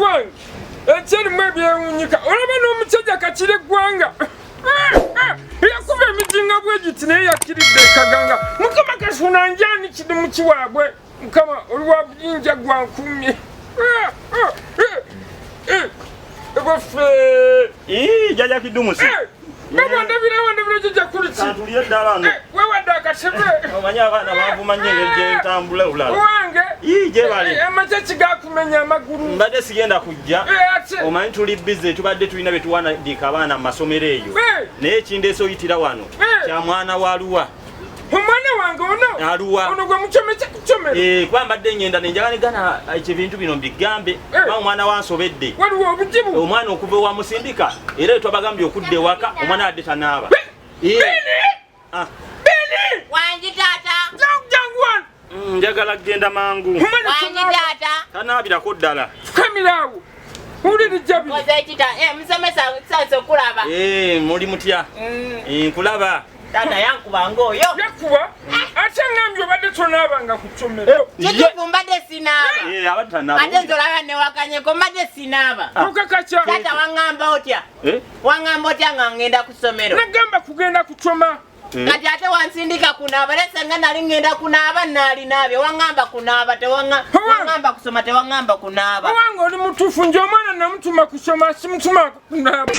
wange ekiri mwe byewunyika olaba n'omusajja kakire gwanga yakuba emijinga bwegiti naye yakkiridde ekaganga mukama kasuna njani kidi mu kiwaabwe mukama oliwa buyinja gwankumye ebaffe jaja kidumusi ndabira jajja kuliki tuliye ddala no wewadde akasebe omanyi abaana bavuma nnyo engeri gye ntambula olala wange gye bali amacaki gakumenya amagulu mbadde sigenda kujja omanyi tuli bize tubadde tulina bye tuwandiika abaana mu masomero eyo naye ekindeese oyitira wano kya mwana wa Luwa omwana wange ono Aluwa ono gwe mukyomeke kukyomero kuba mbadde ngenda nenjaganigana ebintu bino mbigambe ba omwana wansobedde waliwo obuzibu omwana okuva ewamusindika era etwabagambye okudda ewaka omwana adde tanaaba Wangi taata. Jangu wano. Njagala kgenda mangu. Wangi taata. Tanaabirako ddala. Fukamirawo. Uli jabi. Koze kita musomesa sanso kulaba. Muli mutya? Nkulaba. Tata yankuba ngoyo. Yakuba? Ate ngambye badde tonaabanga ku ssomero. Kituufu mbadde sinaaba. Abadde tanaaba. Ate nzolaba ne wakanyeko mbadde sinaaba. Okakacha. Tata wangamba otya? Wangamba otya nga ngenda ku ssomero? Nagamba kugenda kuchoma. Kati ate wansindika kunaaba lese nga nali ngenda kunaaba nali naabye wangamba kunaaba wangamba kusoma tewangamba kunaaba. Wange oli mutuufu nje omwana namutuma kusoma simutuma kunaaba.